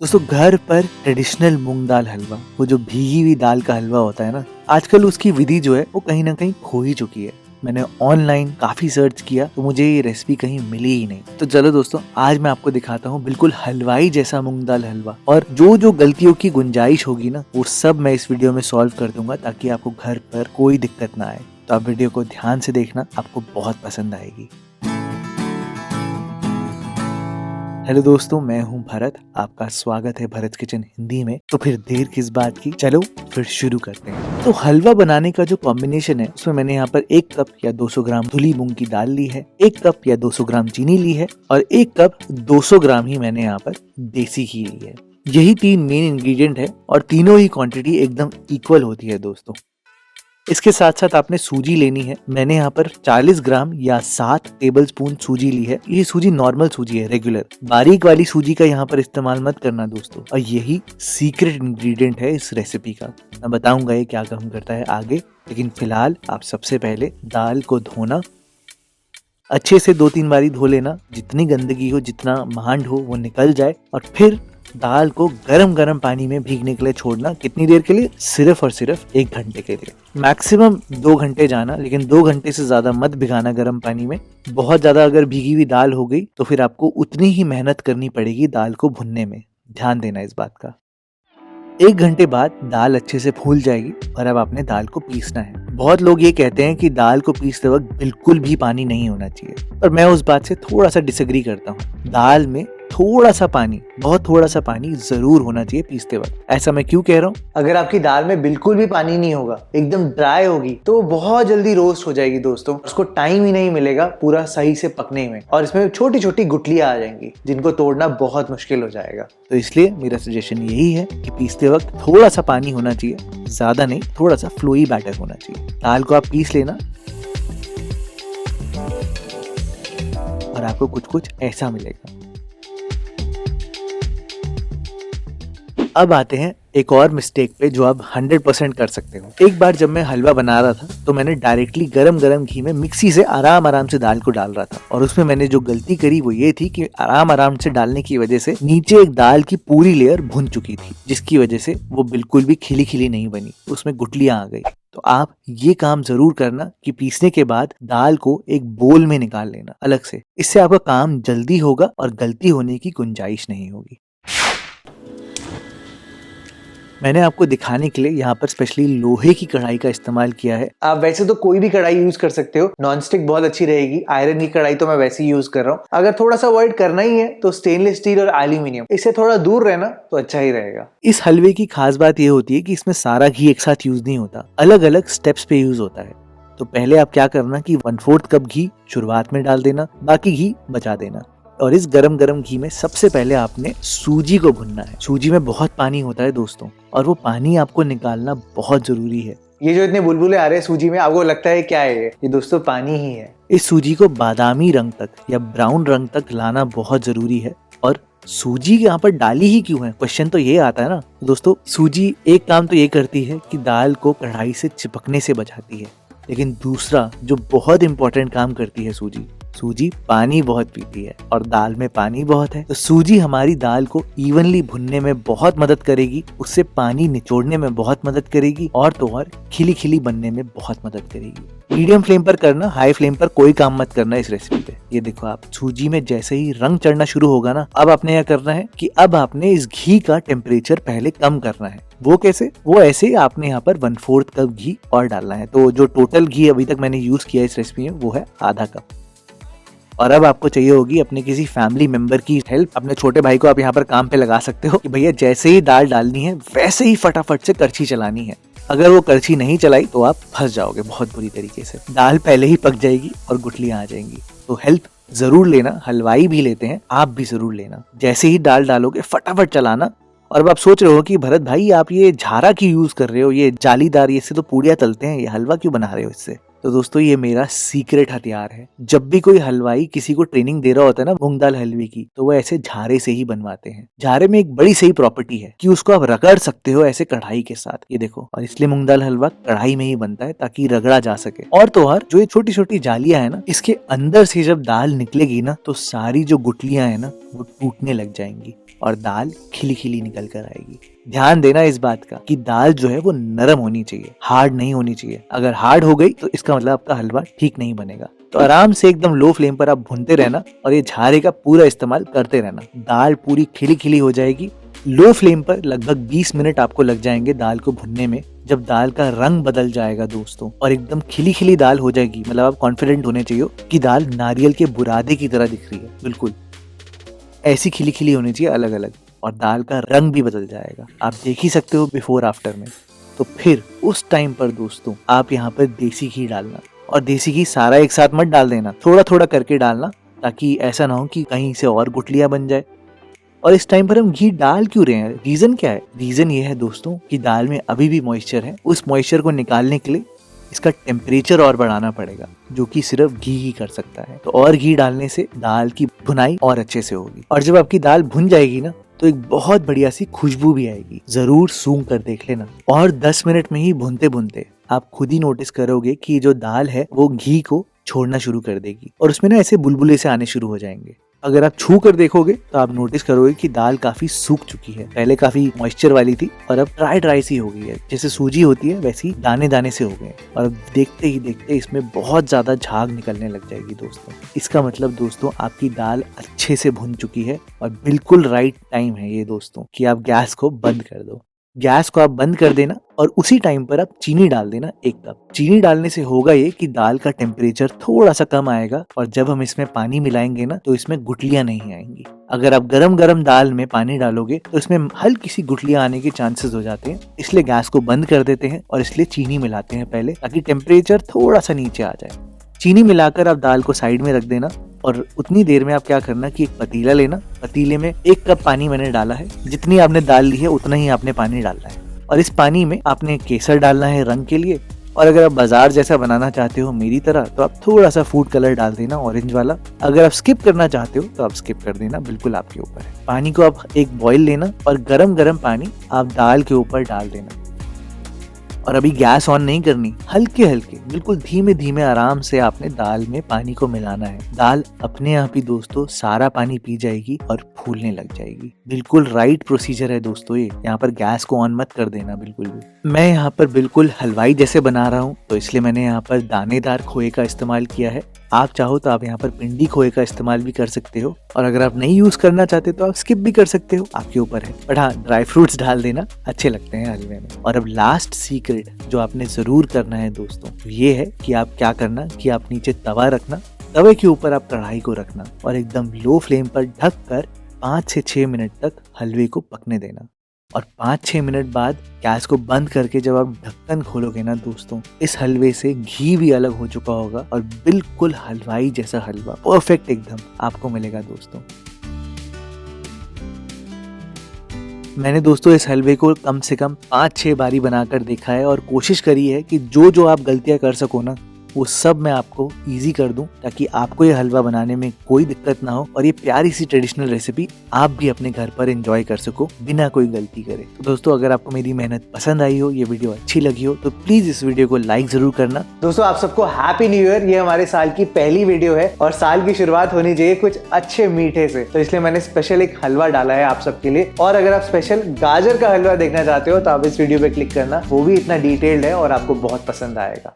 दोस्तों घर पर ट्रेडिशनल मूंग दाल हलवा, वो जो भीगी हुई दाल का हलवा होता है ना, आजकल उसकी विधि जो है वो कहीं ना कहीं खो ही चुकी है। मैंने ऑनलाइन काफी सर्च किया तो मुझे ये रेसिपी कहीं मिली ही नहीं। तो चलो दोस्तों, आज मैं आपको दिखाता हूँ बिल्कुल हलवाई जैसा मूंग दाल हलवा, और जो जो गलतियों की गुंजाइश होगी ना, वो सब मैं इस वीडियो में सॉल्व कर दूंगा ताकि आपको घर पर कोई दिक्कत ना आए। तो आप वीडियो को ध्यान से देखना, आपको बहुत पसंद आएगी। हेलो दोस्तों, मैं हूं भरत, आपका स्वागत है भरत किचन हिंदी में। तो फिर देर किस बात की, चलो फिर शुरू करते हैं। तो हलवा बनाने का जो कॉम्बिनेशन है, उसमें मैंने यहाँ पर 1 कप या 200 ग्राम धुली मूंग की दाल ली है, 1 कप या 200 ग्राम चीनी ली है, और 1 कप 200 ग्राम ही मैंने यहाँ पर देसी घी ली है। यही 3 मेन इंग्रेडिएंट है और तीनों ही क्वांटिटी एकदम इक्वल होती है दोस्तों। इसके साथ साथ आपने सूजी लेनी है। मैंने यहाँ पर 40 ग्राम या 7 टेबल स्पून सूजी ली है। ये सूजी नॉर्मल सूजी है, रेगुलर। बारीक वाली सूजी का यहाँ पर इस्तेमाल मत करना दोस्तों, और यही सीक्रेट इंग्रेडिएंट है इस रेसिपी का। मैं बताऊंगा ये क्या काम करता है आगे, लेकिन फिलहाल आप सबसे पहले दाल को धोना, अच्छे से 2-3 बारी धो लेना। जितनी गंदगी हो, जितना मांड हो, वो निकल जाए, और फिर दाल को गरम गरम पानी में भीगने के लिए छोड़ना। कितनी देर के लिए? सिर्फ और सिर्फ 1 घंटे के लिए। मैक्सिमम 2 घंटे जाना, लेकिन 2 घंटे से ज्यादा मत भिगाना गर्म पानी में। बहुत ज्यादा अगर भीगी हुई दाल हो गई तो फिर आपको उतनी ही मेहनत करनी पड़ेगी दाल को भुनने में। ध्यान देना इस बात का। 1 घंटे बाद दाल अच्छे से फूल जाएगी और अब आपने दाल को पीसना है। बहुत लोग ये कहते हैं कि दाल को पीसते वक्त बिल्कुल भी पानी नहीं होना चाहिए, और मैं उस बात से थोड़ा सा डिसएग्री करता हूँ। दाल में थोड़ा सा पानी, बहुत थोड़ा सा पानी जरूर होना चाहिए पीसते वक्त। ऐसा मैं क्यों कह रहा हूँ? अगर आपकी दाल में बिल्कुल भी पानी नहीं होगा, एकदम ड्राई होगी, तो वो बहुत जल्दी रोस्ट हो जाएगी दोस्तों। उसको टाइम ही नहीं मिलेगा पूरा सही से पकने में, और इसमें छोटी छोटी गुठलियां आ जाएंगी जिनको तोड़ना बहुत मुश्किल हो जाएगा। तो इसलिए मेरा सजेशन यही है कि पीसते वक्त थोड़ा सा पानी होना चाहिए, ज्यादा नहीं, थोड़ा सा फ्लोई बैटर होना चाहिए। दाल को आप पीस लेना और आपको कुछ कुछ ऐसा मिलेगा। अब आते हैं एक और मिस्टेक पे जो आप 100% कर सकते हो। एक बार जब मैं हलवा बना रहा था तो मैंने डायरेक्टली गरम गरम घी में मिक्सी से आराम से दाल को डाल रहा था, और उसमें मैंने जो गलती करी वो ये थी कि आराम से डालने की वजह से नीचे एक दाल की पूरी लेयर भुन चुकी थी, जिसकी वजह से वो बिल्कुल भी खिली खिली नहीं बनी, उसमें गुठलियां आ गई। तो आप ये काम जरूर करना कि पीसने के बाद दाल को एक बोल में निकाल लेना अलग से। इससे आपका काम जल्दी होगा और गलती होने की गुंजाइश नहीं होगी। मैंने आपको दिखाने के लिए यहाँ पर स्पेशली लोहे की कढ़ाई का इस्तेमाल किया है। आप वैसे तो कोई भी कढ़ाई यूज कर सकते हो, नॉन स्टिक बहुत अच्छी रहेगी। आयरन की कढ़ाई तो मैं वैसे ही यूज कर रहा हूँ। अगर थोड़ा सा अवॉइड करना ही है तो स्टेनलेस स्टील और एल्यूमिनियम, इससे थोड़ा दूर रहना तो अच्छा ही रहेगा। इस हलवे की खास बात ये होती है कि इसमें सारा घी एक साथ यूज नहीं होता, अलग अलग स्टेप्स पे यूज होता है। तो पहले आप क्या करना कि 1/4 कप घी शुरुआत में डाल देना, बाकी घी बचा देना। और इस गरम गरम घी में सबसे पहले आपने सूजी को भुनना है। सूजी में बहुत पानी होता है दोस्तों, और वो पानी आपको निकालना बहुत जरूरी है। ये जो इतने बुलबुले आ रहे हैं सूजी में, आपको लगता है क्या है? ये दोस्तों पानी ही है। इस सूजी को बादामी रंग तक या ब्राउन रंग तक लाना बहुत जरूरी है। और सूजी यहाँ पर डाली ही क्यों है, क्वेश्चन तो ये आता है ना दोस्तों। सूजी एक काम तो ये करती है कि दाल को कढ़ाई से चिपकने से बचाती है, लेकिन दूसरा जो बहुत इंपॉर्टेंट काम करती है सूजी पानी बहुत पीती है, और दाल में पानी बहुत है। तो सूजी हमारी दाल को इवनली भुनने में बहुत मदद करेगी, उससे पानी निचोड़ने में बहुत मदद करेगी, और तो और खिली खिली बनने में बहुत मदद करेगी। मीडियम फ्लेम पर करना, हाई फ्लेम पर कोई काम मत करना इस रेसिपी पे। ये देखो, आप सूजी में जैसे ही रंग चढ़ना शुरू होगा ना, अब आपने क्या करना है कि अब आपने इस घी का टेम्परेचर पहले कम करना है। वो कैसे? वो ऐसे आपने यहाँ पर 1/4 कप घी और डालना है। तो जो टोटल घी अभी तक मैंने यूज किया इस रेसिपी में वो है आधा कप। और अब आपको चाहिए होगी अपने किसी फैमिली मेंबर की हेल्प। अपने छोटे भाई को आप यहाँ पर काम पे लगा सकते हो कि भैया जैसे ही दाल डालनी है वैसे ही फटाफट से करछी चलानी है। अगर वो करछी नहीं चलाई तो आप फंस जाओगे बहुत बुरी तरीके से। दाल पहले ही पक जाएगी और गुठलियां आ जाएंगी। तो हेल्प जरूर लेना, हलवाई भी लेते हैं, आप भी जरूर लेना। जैसे ही दाल डालोगे फटाफट चलाना। और अब आप सोच रहे हो कि भरत भाई आप ये झारा क्यों यूज कर रहे हो, ये जालीदार, इससे तो पूड़ियाँ तलते हैं, ये हलवा क्यों बना रहे हो इससे? तो दोस्तों ये मेरा सीक्रेट हथियार है। जब भी कोई हलवाई किसी को ट्रेनिंग दे रहा होता है ना मूंग दाल हलवे की, तो वो ऐसे झारे से ही बनवाते हैं। झारे में एक बड़ी सही प्रॉपर्टी है कि उसको आप रगड़ सकते हो ऐसे कढ़ाई के साथ, ये देखो। और इसलिए मूंग दाल हलवा कढ़ाई में ही बनता है ताकि रगड़ा जा सके। और तो और जो ये छोटी छोटी जालियां है ना, इसके अंदर से जब दाल निकलेगी ना, तो सारी जो गुठलियां है ना वो टूटने लग जाएंगी और दाल खिली खिली निकल कर आएगी। ध्यान देना इस बात का कि दाल जो है वो नरम होनी चाहिए, हार्ड नहीं होनी चाहिए। अगर हार्ड हो गई तो इसका मतलब आपका हलवा ठीक नहीं बनेगा। तो आराम से एकदम लो फ्लेम पर आप भूनते रहना और ये झारे का पूरा इस्तेमाल करते रहना। दाल पूरी खिली खिली हो जाएगी। लो फ्लेम पर लगभग 20 मिनट आपको लग जाएंगे दाल को भुनने में। जब दाल का रंग बदल जाएगा दोस्तों और एकदम खिली खिली दाल हो जाएगी, मतलब आप कॉन्फिडेंट होने चाहिए कि दाल नारियल के बुरादे की तरह दिख रही है, बिल्कुल ऐसी खिली खिली होनी चाहिए अलग अलग। और दाल का रंग भी बदल जाएगा, आप देख ही सकते हो बिफोर आफ्टर में। तो फिर उस टाइम पर दोस्तों आप यहाँ पर देसी घी डालना, और देसी घी सारा एक साथ मत डाल देना, थोड़ा थोड़ा करके डालना, ताकि ऐसा ना हो कि कहीं से और गुठलियां बन जाए। और इस टाइम पर हम घी डाल क्यों रहे हैं, रीजन क्या है? रीजन ये है दोस्तों कि दाल में अभी भी मॉइस्चर है। उस मॉइस्चर को निकालने के लिए इसका टेम्परेचर और बढ़ाना पड़ेगा, जो कि सिर्फ घी ही कर सकता है। तो और घी डालने से दाल की भुनाई और अच्छे से होगी। और जब आपकी दाल भुन जाएगी ना, तो एक बहुत बढ़िया सी खुशबू भी आएगी। जरूर सूंघ कर देख लेना। और 10 मिनट में ही भुनते भुनते आप खुद ही नोटिस करोगे कि जो दाल है वो घी को छोड़ना शुरू कर देगी और उसमें ना ऐसे बुलबुले से आने शुरू हो जाएंगे। अगर आप छू कर देखोगे तो आप नोटिस करोगे कि दाल काफी सूख चुकी है। पहले काफी मॉइस्चर वाली थी और अब ड्राई ड्राई सी हो गई है, जैसे सूजी होती है वैसी दाने दाने से हो गए। और अब देखते ही देखते इसमें बहुत ज्यादा झाग निकलने लग जाएगी दोस्तों। इसका मतलब दोस्तों आपकी दाल अच्छे से भुन चुकी है और बिल्कुल राइट टाइम है ये दोस्तों कि आप गैस को बंद कर दो। गैस को आप बंद कर देना और उसी टाइम पर आप चीनी डाल देना 1 कप। चीनी डालने से होगा ये कि दाल का टेम्परेचर थोड़ा सा कम आएगा और जब हम इसमें पानी मिलाएंगे ना, तो इसमें गुठलियां नहीं आएंगी। अगर आप गरम गरम दाल में पानी डालोगे तो इसमें हल्की सी गुठलियां आने के चांसेस हो जाते हैं। इसलिए गैस को बंद कर देते हैं और इसलिए चीनी मिलाते हैं पहले, ताकि टेम्परेचर थोड़ा सा नीचे आ जाए। चीनी मिलाकर आप दाल को साइड में रख देना और उतनी देर में आप क्या करना कि एक पतीला लेना। पतीले में 1 कप पानी मैंने डाला है, जितनी आपने दाल ली है उतना ही आपने पानी डालना है। और इस पानी में आपने केसर डालना है रंग के लिए। और अगर आप बाजार जैसा बनाना चाहते हो मेरी तरह, तो आप थोड़ा सा फूड कलर डाल देना, ऑरेंज वाला। अगर आप स्किप करना चाहते हो तो आप स्किप कर देना, बिल्कुल आपके ऊपर है। पानी को आप एक बॉईल लेना और गरम गरम पानी आप दाल के ऊपर डाल देना। और अभी गैस ऑन नहीं करनी, हल्के हल्के बिल्कुल धीमे धीमे आराम से आपने दाल में पानी को मिलाना है। दाल अपने आप ही दोस्तों सारा पानी पी जाएगी और फूलने लग जाएगी। बिल्कुल राइट प्रोसीजर है दोस्तों ये। यहाँ पर गैस को ऑन मत कर देना बिल्कुल भी। मैं यहाँ पर बिल्कुल हलवाई जैसे बना रहा हूँ, तो इसलिए मैंने यहाँ पर दानेदार खोए का इस्तेमाल किया है। आप चाहो तो आप यहाँ पर पिंडी खोए का इस्तेमाल भी कर सकते हो, और अगर आप नहीं यूज करना चाहते तो आप स्किप भी कर सकते हो, आपके ऊपर है। बट हाँ, ड्राई फ्रूट्स डाल देना, अच्छे लगते हैं हलवे में। और अब लास्ट सीक्रेट जो आपने जरूर करना है दोस्तों, ये है कि आप क्या करना कि आप नीचे तवा रखना, तवे के ऊपर आप कढ़ाई को रखना और एकदम लो फ्लेम पर ढक कर 5 से 6 मिनट तक हलवे को पकने देना। और 5-6 मिनट बाद गैस को बंद करके जब आप ढक्कन खोलोगे ना दोस्तों, इस हलवे से घी भी अलग हो चुका होगा और बिल्कुल हलवाई जैसा हलवा परफेक्ट एकदम आपको मिलेगा दोस्तों। मैंने दोस्तों इस हलवे को कम से कम 5-6 बारी बनाकर देखा है और कोशिश करी है कि जो जो आप गलतियां कर सको ना, वो सब मैं आपको इजी कर दूं, ताकि आपको ये हलवा बनाने में कोई दिक्कत ना हो और ये प्यारी सी ट्रेडिशनल रेसिपी आप भी अपने घर पर एंजॉय कर सको बिना कोई गलती करे। तो दोस्तों अगर आपको मेरी मेहनत पसंद आई हो, ये वीडियो अच्छी लगी हो, तो प्लीज इस वीडियो को लाइक जरूर करना। दोस्तों आप सबको हैप्पी न्यू ईयर। ये हमारे साल की पहली वीडियो है और साल की शुरुआत होनी चाहिए कुछ अच्छे मीठे से, तो इसलिए मैंने स्पेशल एक हलवा डाला है आप सबके लिए। और अगर आप स्पेशल गाजर का हलवा देखना चाहते हो तो आप इस वीडियो पे क्लिक करना, वो भी इतना डिटेल्ड है और आपको बहुत पसंद आएगा।